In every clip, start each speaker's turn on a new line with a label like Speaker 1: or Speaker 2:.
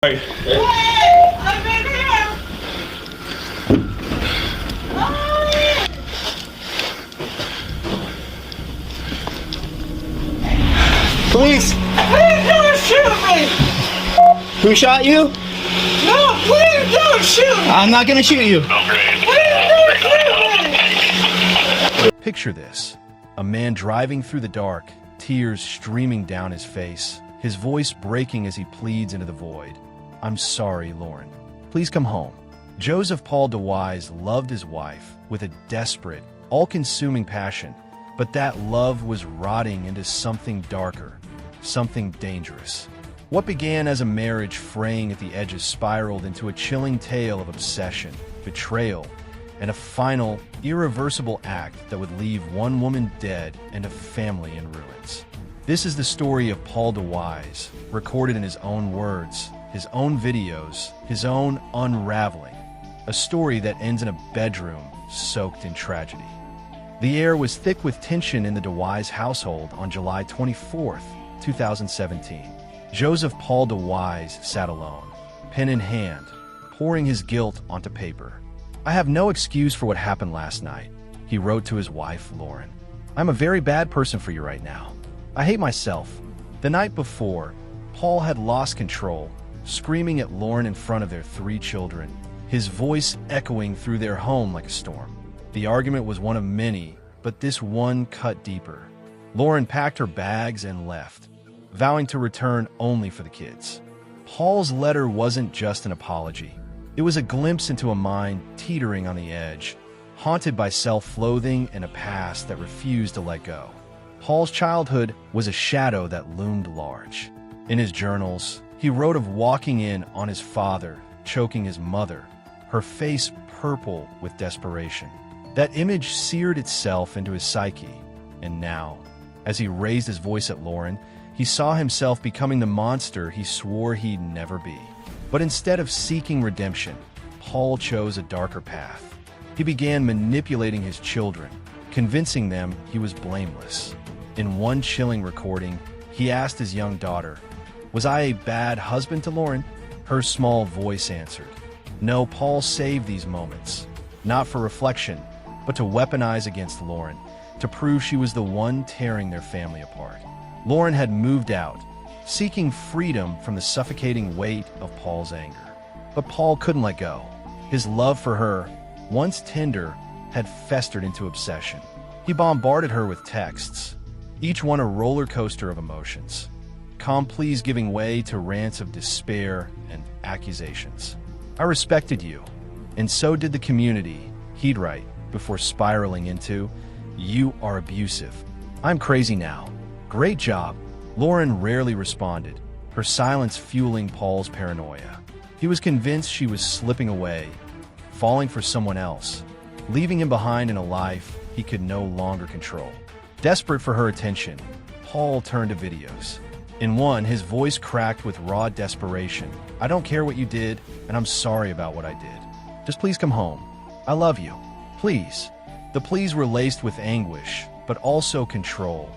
Speaker 1: Hey, I'm in here!
Speaker 2: Police!
Speaker 1: Please don't shoot me!
Speaker 2: Who shot you?
Speaker 1: No, please don't shoot me!
Speaker 2: I'm not gonna shoot you.
Speaker 1: Please don't shoot me!
Speaker 3: Picture this. A man driving through the dark, tears streaming down his face, his voice breaking as he pleads into the void. I'm sorry, Lauren. Please come home. Joseph Paul DeWise loved his wife with a desperate, all-consuming passion, but that love was rotting into something darker, something dangerous. What began as a marriage fraying at the edges spiraled into a chilling tale of obsession, betrayal, and a final, irreversible act that would leave one woman dead and a family in ruins. This is the story of Paul DeWise, recorded in his own words, his own videos, his own unraveling. A story that ends in a bedroom soaked in tragedy. The air was thick with tension in the DeWise household on July 24th, 2017. Joseph Paul DeWise sat alone, pen in hand, pouring his guilt onto paper. I have no excuse for what happened last night, he wrote to his wife, Lauren. I'm a very bad person for you right now. I hate myself. The night before, Paul had lost control, screaming at Lauren in front of their 3 children, his voice echoing through their home like a storm. The argument was one of many, but this one cut deeper. Lauren packed her bags and left, vowing to return only for the kids. Paul's letter wasn't just an apology. It was a glimpse into a mind teetering on the edge, haunted by self-loathing and a past that refused to let go. Paul's childhood was a shadow that loomed large. In his journals, he wrote of walking in on his father, choking his mother, her face purple with desperation. That image seared itself into his psyche, and now, as he raised his voice at Lauren, he saw himself becoming the monster he swore he'd never be. But instead of seeking redemption, Paul chose a darker path. He began manipulating his children, convincing them he was blameless. In one chilling recording, he asked his young daughter, "Was I a bad husband to Lauren?" Her small voice answered, "No." Paul saved these moments, not for reflection, but to weaponize against Lauren, to prove she was the one tearing their family apart. Lauren had moved out, seeking freedom from the suffocating weight of Paul's anger. But Paul couldn't let go. His love for her, once tender, had festered into obsession. He bombarded her with texts, each one a roller coaster of emotions, calm pleas giving way to rants of despair and accusations. "I respected you, and so did the community," he'd write, before spiraling into, "You are abusive. I'm crazy now. Great job." Lauren rarely responded, her silence fueling Paul's paranoia. He was convinced she was slipping away, falling for someone else, leaving him behind in a life he could no longer control. Desperate for her attention, Paul turned to videos. In one, his voice cracked with raw desperation. "I don't care what you did, and I'm sorry about what I did. Just please come home. I love you. Please." The pleas were laced with anguish, but also control.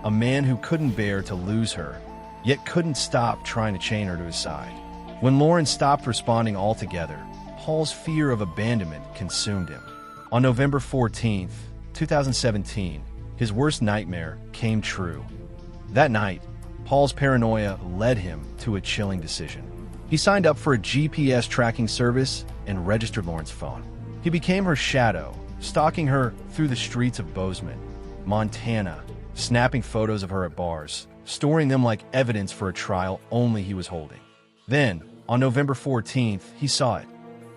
Speaker 3: A man who couldn't bear to lose her, yet couldn't stop trying to chain her to his side. When Lauren stopped responding altogether, Paul's fear of abandonment consumed him. On November 14th, 2017, his worst nightmare came true. That night, Paul's paranoia led him to a chilling decision. He signed up for a GPS tracking service and registered Lauren's phone. He became her shadow, stalking her through the streets of Bozeman, Montana, snapping photos of her at bars, storing them like evidence for a trial only he was holding. Then, on November 14th, he saw it.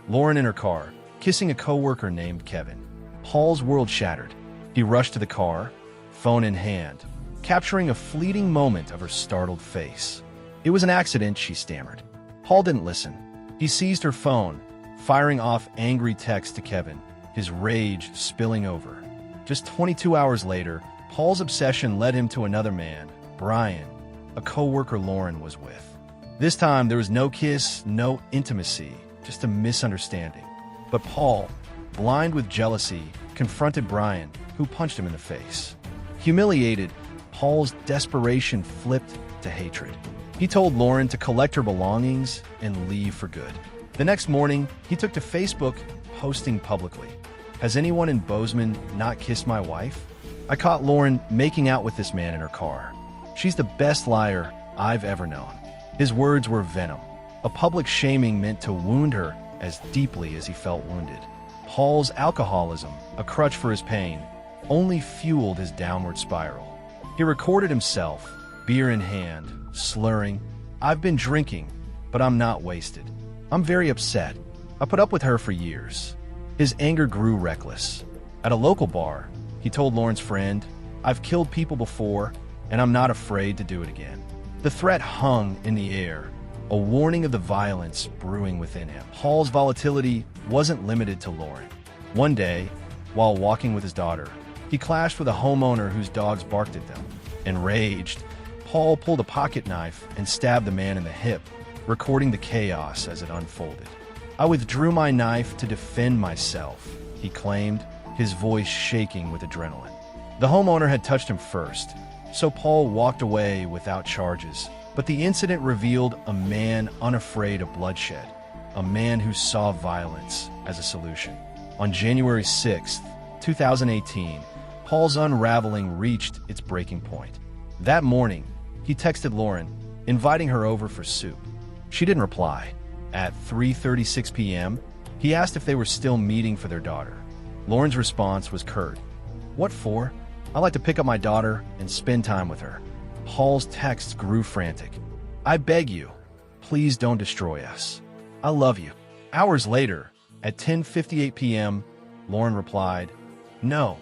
Speaker 3: Lauren in her car, kissing a coworker named Kevin. Paul's world shattered. He rushed to the car, phone in hand, capturing a fleeting moment of her startled face. "It was an accident," she stammered. Paul didn't listen. He seized her phone, firing off angry texts to Kevin, his rage spilling over. Just 22 hours later, Paul's obsession led him to another man, Brian, a coworker Lauren was with. This time, there was no kiss, no intimacy, just a misunderstanding. But Paul, blind with jealousy, confronted Brian, who punched him in the face. Humiliated, Paul's desperation flipped to hatred. He told Lauren to collect her belongings and leave for good. The next morning, he took to Facebook, posting publicly, "Has anyone in Bozeman not kissed my wife? I caught Lauren making out with this man in her car. She's the best liar I've ever known." His words were venom. A public shaming meant to wound her as deeply as he felt wounded. Paul's alcoholism, a crutch for his pain, only fueled his downward spiral. He recorded himself, beer in hand, slurring, "I've been drinking, but I'm not wasted. I'm very upset. I put up with her for years." His anger grew reckless. At a local bar, he told Lauren's friend, "I've killed people before, and I'm not afraid to do it again." The threat hung in the air, a warning of the violence brewing within him. Paul's volatility wasn't limited to Lauren. One day, while walking with his daughter, he clashed with a homeowner whose dogs barked at them. Enraged, Paul pulled a pocket knife and stabbed the man in the hip, recording the chaos as it unfolded. "I withdrew my knife to defend myself," he claimed, his voice shaking with adrenaline. The homeowner had touched him first, so Paul walked away without charges. But the incident revealed a man unafraid of bloodshed, a man who saw violence as a solution. On January 6, 2018, Paul's unraveling reached its breaking point. That morning, he texted Lauren, inviting her over for soup. She didn't reply. At 3:36 p.m., he asked if they were still meeting for their daughter. Lauren's response was curt. "What for? I like to pick up my daughter and spend time with her." Paul's texts grew frantic. "I beg you, please don't destroy us. I love you." Hours later, at 10:58 p.m., Lauren replied, "No,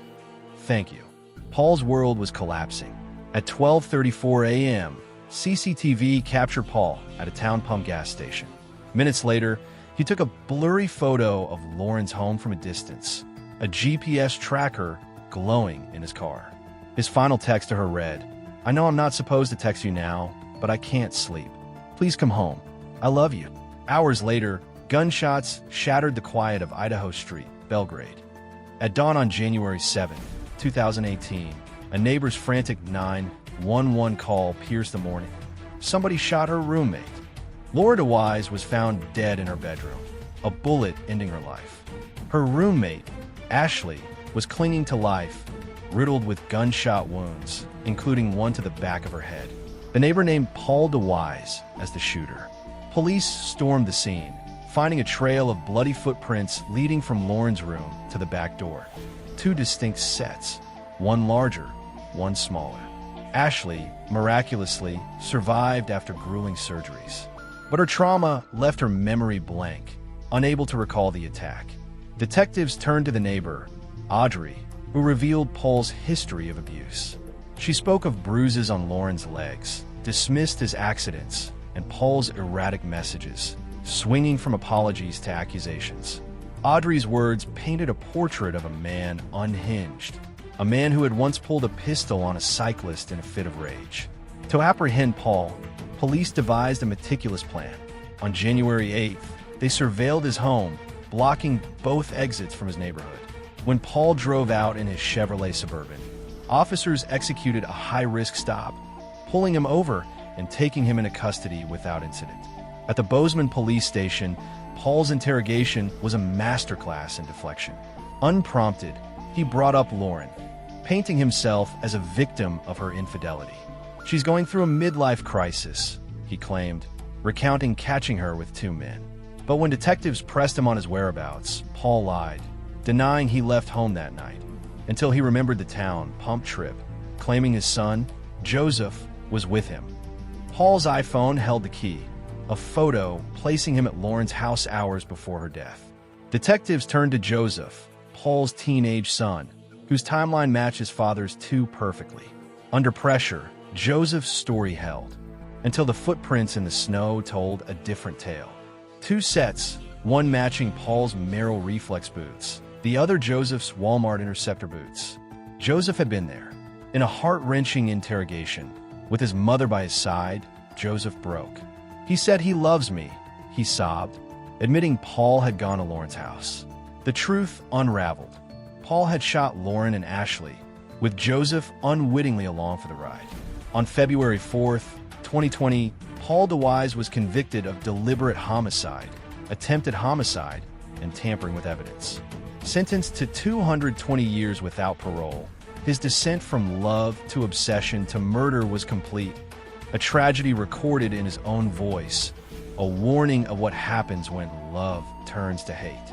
Speaker 3: thank you." Paul's world was collapsing. At 12:34 a.m., CCTV captured Paul at a town pump gas station. Minutes later, he took a blurry photo of Lauren's home from a distance, a GPS tracker glowing in his car. His final text to her read, "I know I'm not supposed to text you now, but I can't sleep. Please come home. I love you." Hours later, gunshots shattered the quiet of Idaho Street, Belgrade. At dawn on January 7, 2018, a neighbor's frantic 911 call pierced the morning. Somebody shot her roommate. Laura DeWise was found dead in her bedroom, a bullet ending her life. Her roommate, Ashley, was clinging to life, riddled with gunshot wounds, including one to the back of her head. The neighbor named Paul DeWise as the shooter. Police stormed the scene, finding a trail of bloody footprints leading from Lauren's room to the back door. Two distinct sets, one larger, one smaller. Ashley, miraculously, survived after grueling surgeries. But her trauma left her memory blank, unable to recall the attack. Detectives turned to the neighbor, Audrey, who revealed Paul's history of abuse. She spoke of bruises on Lauren's legs, dismissed as accidents, and Paul's erratic messages, swinging from apologies to accusations. Audrey's words painted a portrait of a man unhinged, a man who had once pulled a pistol on a cyclist in a fit of rage. To apprehend Paul, police devised a meticulous plan. On January 8th, they surveilled his home, blocking both exits from his neighborhood. When Paul drove out in his Chevrolet Suburban, officers executed a high-risk stop, pulling him over and taking him into custody without incident. At the Bozeman police station, Paul's interrogation was a masterclass in deflection. Unprompted, he brought up Lauren, painting himself as a victim of her infidelity. "She's going through a midlife crisis," he claimed, recounting catching her with two men. But when detectives pressed him on his whereabouts, Paul lied, denying he left home that night, until he remembered the town pump trip, claiming his son, Joseph, was with him. Paul's iPhone held the key, a photo placing him at Lauren's house hours before her death. Detectives turned to Joseph, Paul's teenage son, whose timeline matched his father's too perfectly. Under pressure, Joseph's story held, until the footprints in the snow told a different tale. Two sets, one matching Paul's Merrill Reflex boots, the other Joseph's Walmart Interceptor boots. Joseph had been there. In a heart-wrenching interrogation, with his mother by his side, Joseph broke. "He said he loves me," he sobbed, admitting Paul had gone to Lauren's house. The truth unraveled. Paul had shot Lauren and Ashley, with Joseph unwittingly along for the ride. On February 4th, 2020, Paul DeWise was convicted of deliberate homicide, attempted homicide, and tampering with evidence. Sentenced to 220 years without parole, his descent from love to obsession to murder was complete, a tragedy recorded in his own voice, a warning of what happens when love turns to hate.